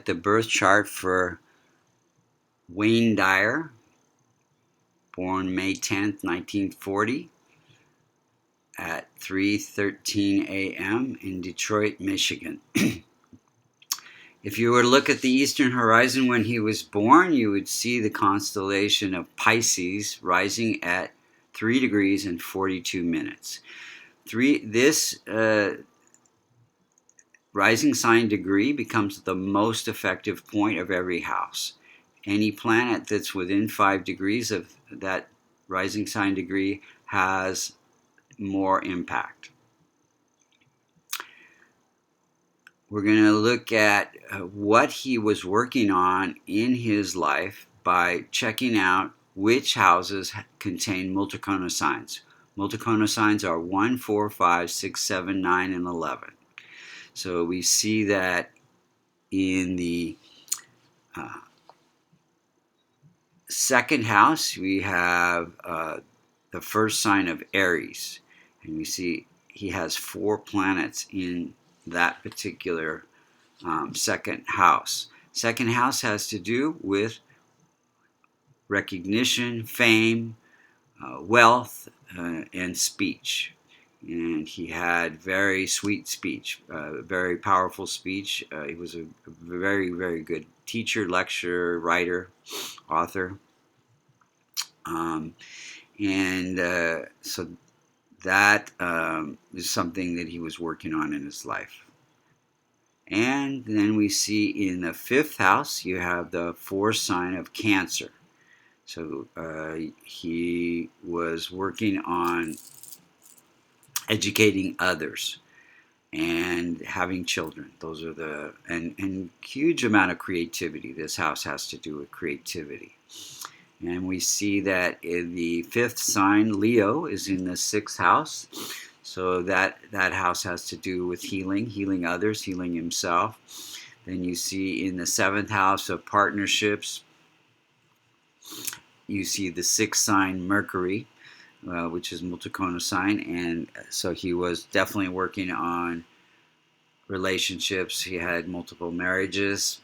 at the birth chart for Wayne Dyer, born May 10th, 1940, at 3:13 a.m. in Detroit, Michigan. If you were to look at the eastern horizon when he was born, you would see the constellation of Pisces rising at 3 degrees and 42 minutes. This rising sign degree becomes the most effective point of every house. Any planet that's within 5 degrees of that rising sign degree has more impact. We're going to look at what he was working on in his life by checking out which houses contain multicona signs. Multicona signs are 1, 4, 5, 6, 7, 9, and 11. So we see that in the second house, we have the first sign of Aries. And we see he has 4 planets in that particular second house. Second house has to do with recognition, fame, wealth, and speech. And he had very sweet speech, very powerful speech. He was a very, very good teacher, lecturer, writer, author. So that is something that he was working on in his life. And then we see in the 5th house, you have the 4th sign of Cancer. So he was working on educating others and having children. Those are and huge amount of creativity. This house has to do with creativity. And we see that in the 5th sign, Leo, is in the 6th house. So that house has to do with healing others, healing himself. Then you see in the 7th house of partnerships, you see the 6th sign, Mercury, which is multicona sign. And so he was definitely working on relationships. He had multiple marriages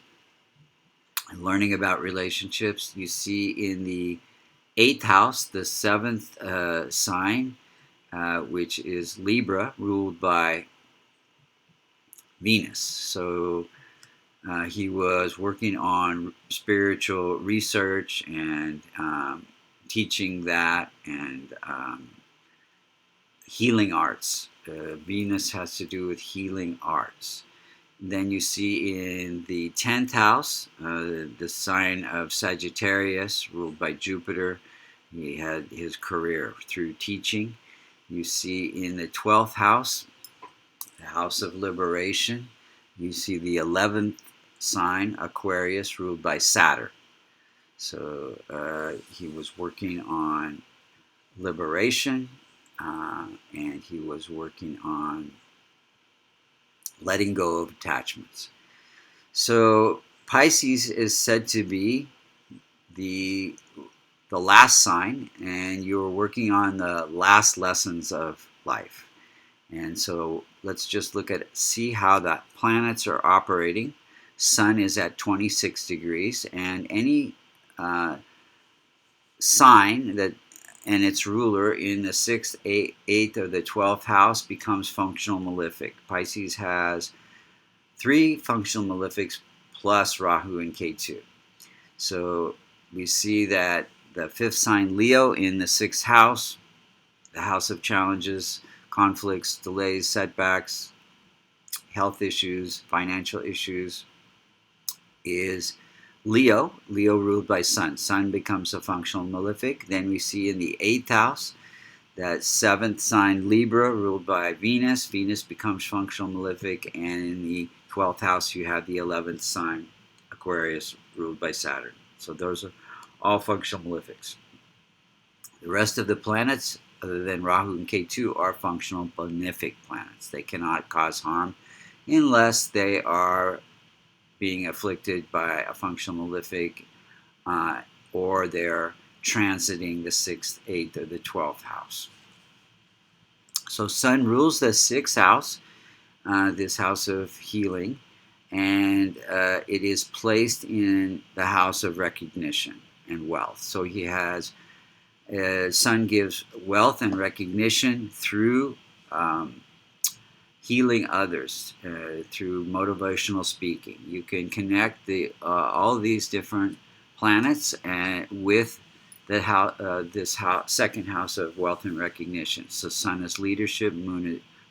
and learning about relationships. You see in the 8th house, the 7th sign, which is Libra, ruled by Venus. So he was working on spiritual research and teaching that, and healing arts. Venus has to do with healing arts. Then you see in the 10th house, the sign of Sagittarius, ruled by Jupiter. He had his career through teaching. You see in the 12th house, the house of liberation. You see the 11th sign, Aquarius, ruled by Saturn. So he was working on liberation, and he was working on letting go of attachments. So Pisces is said to be the last sign, and you're working on the last lessons of life. And so let's just see how the planets are operating. Sun is at 26 degrees, and any sign that and its ruler in the 6th, 8th, or the 12th house becomes functional malefic. Pisces has 3 functional malefics plus Rahu and Ketu. So we see that the 5th sign, Leo, in the 6th house, the house of challenges, conflicts, delays, setbacks, health issues, financial issues, is Leo ruled by Sun. Sun becomes a functional malefic. Then we see in the 8th house that 7th sign, Libra, ruled by Venus. Venus becomes functional malefic. And in the 12th house, you have the 11th sign, Aquarius, ruled by Saturn. So those are all functional malefics. The rest of the planets, other than Rahu and Ketu, are functional benefic planets. They cannot cause harm unless they are being afflicted by a functional malefic, or they're transiting the 6th, 8th, or the 12th house. So Sun rules the 6th house, this house of healing, and it is placed in the house of recognition and wealth. So he has, Sun gives wealth and recognition through healing others, through motivational speaking. You can connect all these different planets with this second house of wealth and recognition. So Sun is leadership,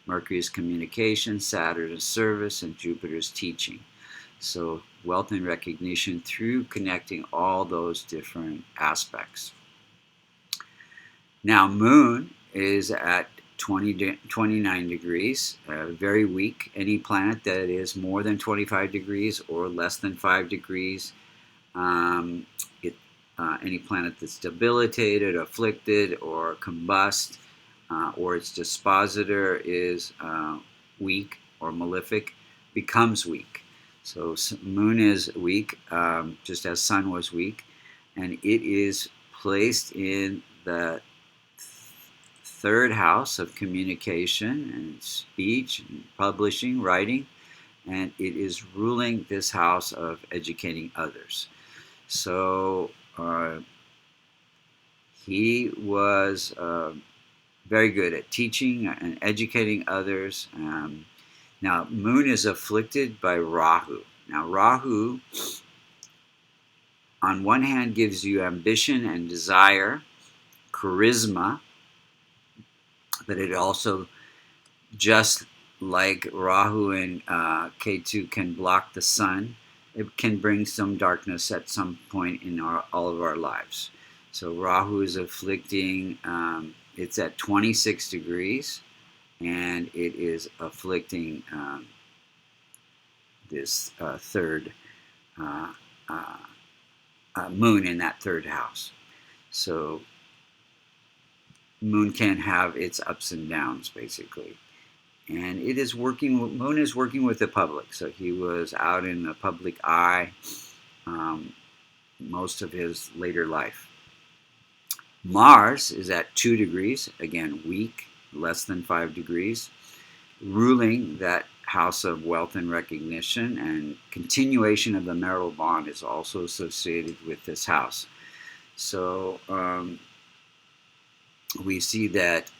Mercury is communication, Saturn is service, and Jupiter is teaching. So wealth and recognition through connecting all those different aspects. Now Moon is at 29 degrees, very weak. Any planet that is more than 25 degrees or less than 5 degrees, any planet that's debilitated, afflicted, or combust, or its dispositor is weak or malefic, becomes weak. So Moon is weak, just as Sun was weak, and it is placed in the third house of communication and speech and publishing, writing, and it is ruling this house of educating others. So he was very good at teaching and educating others. Now, Moon is afflicted by Rahu. Now, Rahu, on one hand, gives you ambition and desire, charisma, but it also, just like Rahu and Ketu can block the sun, it can bring some darkness at some point in all of our lives. So Rahu is afflicting, it's at 26 degrees, and it is afflicting this third Moon in that third house. So Moon can have its ups and downs, basically. And it is working, Moon is working with the public. So he was out in the public eye most of his later life. Mars is at 2 degrees, again weak, less than 5 degrees, ruling that house of wealth and recognition, and continuation of the marital bond is also associated with this house. So we see that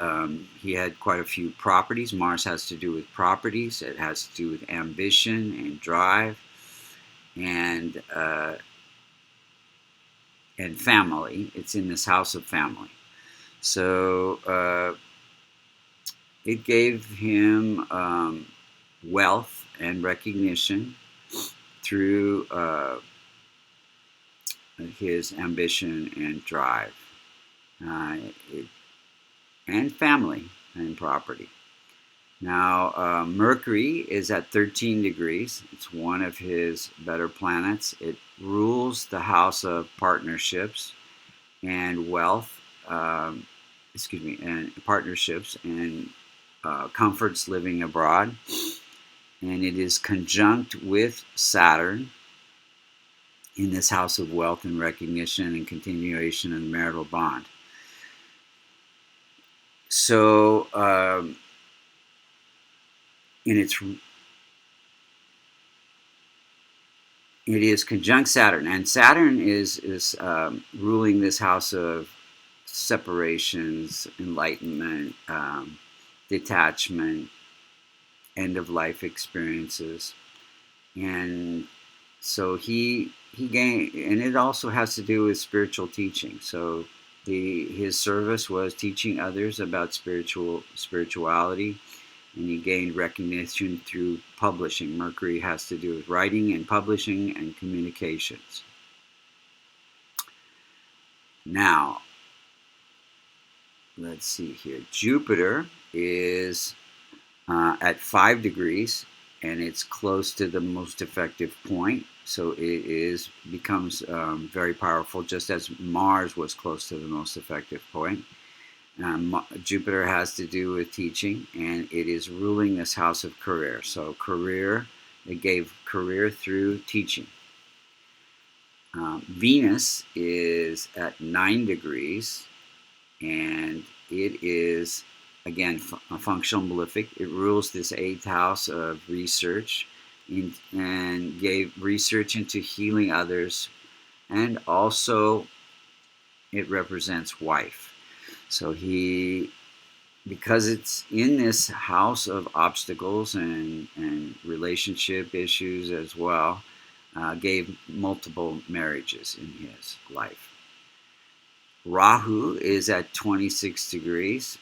he had quite a few properties. Mars has to do with properties. It has to do with ambition and drive, and family. It's in this house of family. So it gave him wealth and recognition through his ambition and drive, and family and property. Now, Mercury is at 13 degrees. It's one of his better planets. It rules the house of partnerships and wealth, and partnerships and comforts living abroad. And it is conjunct with Saturn in this house of wealth and recognition and continuation of the marital bond. So, it is conjunct Saturn, and Saturn is ruling this house of separations, enlightenment, detachment, end of life experiences, and so he gained, and it also has to do with spiritual teaching. So his service was teaching others about spirituality. And he gained recognition through publishing. Mercury has to do with writing and publishing and communications. Now, let's see here. Jupiter is at 5 degrees, and it's close to the most effective point. So it becomes very powerful, just as Mars was close to the most effective point. Jupiter has to do with teaching, and it is ruling this house of career. So career, it gave career through teaching. Venus is at 9 degrees, and it is, again, a functional malefic. It rules this 8th house of research and gave research into healing others, and also it represents wife. So because it's in this house of obstacles and relationship issues as well, gave multiple marriages in his life. Rahu is at 26 degrees,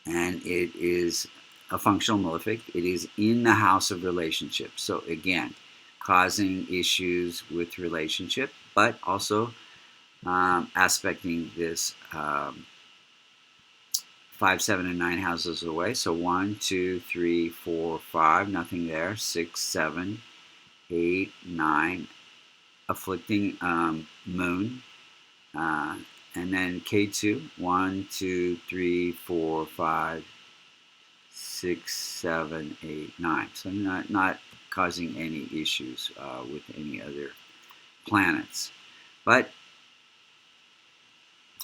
and it is a functional malefic. It is in the house of relationships. So again, causing issues with relationship, but also aspecting this 5, 7, and 9 houses away. So 1, 2, 3, 4, 5, nothing there. 6, 7, 8, 9, afflicting moon. And then K2, 1, 2, 3, 4, 5, 6, 7, 8, 9. So not causing any issues with any other planets. But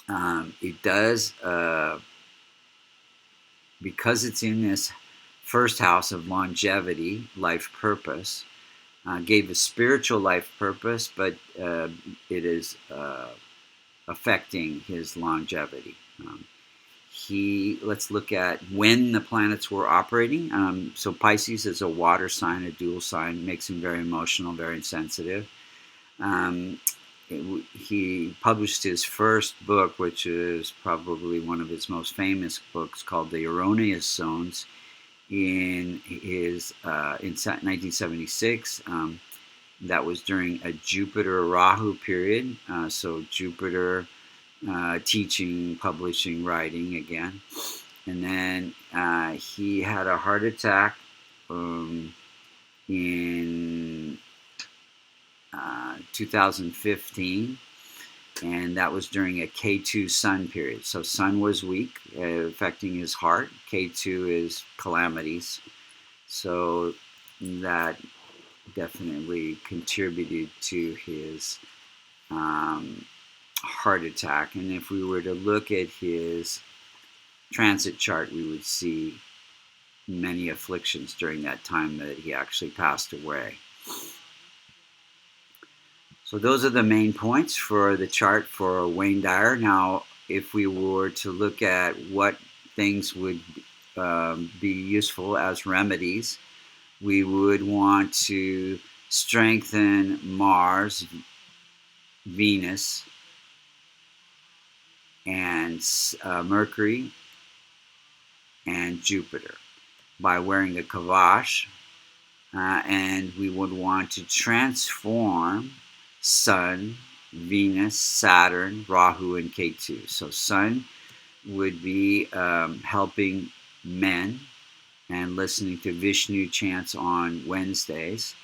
it does, because it's in this first house of longevity, life purpose, gave a spiritual life purpose, but it is affecting his longevity. Let's look at when the planets were operating. So Pisces is a water sign, a dual sign, makes him very emotional, very sensitive. He published his first book, which is probably one of his most famous books, called The Erroneous Zones, in 1976. That was during a Jupiter-Rahu period. So Jupiter teaching, publishing, writing again. And then he had a heart attack in 2015, and that was during a K2 sun period. So sun was weak, affecting his heart. K2 is calamities. So that definitely contributed to his heart attack. And if we were to look at his transit chart, we would see many afflictions during that time that he actually passed away. So those are the main points for the chart for Wayne Dyer. Now, if we were to look at what things would be useful as remedies, we would want to strengthen Mars, Venus, and Mercury, and Jupiter by wearing a kavash, and we would want to transform Sun, Venus, Saturn, Rahu, and Ketu. So Sun would be helping men and listening to Vishnu chants on Wednesdays.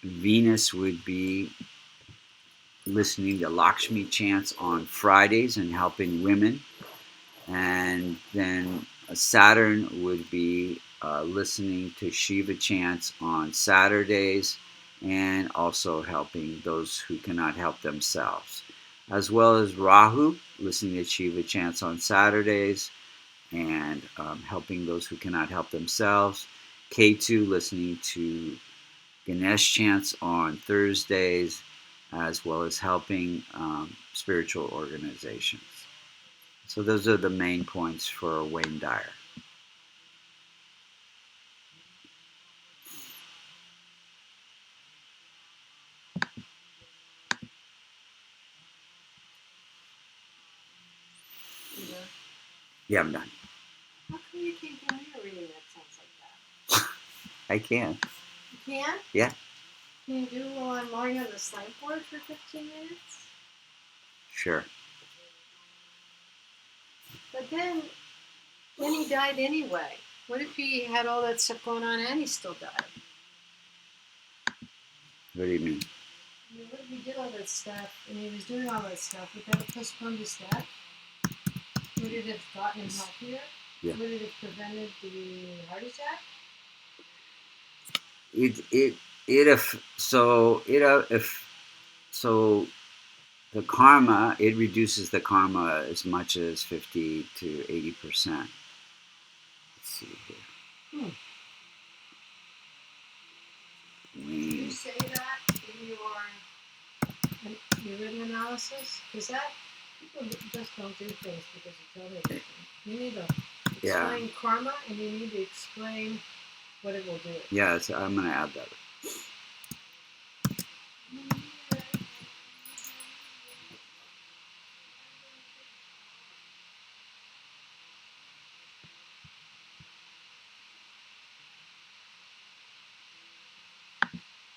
Venus would be listening to Lakshmi chants on Fridays and helping women. And then Saturn would be listening to Shiva chants on Saturdays and also helping those who cannot help themselves. As well as Rahu, listening to Shiva chants on Saturdays and helping those who cannot help themselves. Ketu, listening to Ganesh chants on Thursdays, as well as helping spiritual organizations. So those are the main points for Wayne Dyer. Yeah, I'm done. How come you can't do any reading that sounds like that? I can. You can? Yeah. Can you do while I'm lying on the slide board for 15 minutes? Sure. But then he died anyway. What if he had all that stuff going on and he still died? What do you mean? I mean, what if he did all that stuff and he was doing all that stuff? Would that have postponed his death? Would it have gotten him healthier? Yeah. Would it have prevented the heart attack? So the karma, it reduces the karma as much as 50 to 80%. Let's see here. you say that in your written analysis? Because that people just don't do things because you tell them to. You need to explain karma, and you need to explain what it will do. Yeah, I'm going to add that.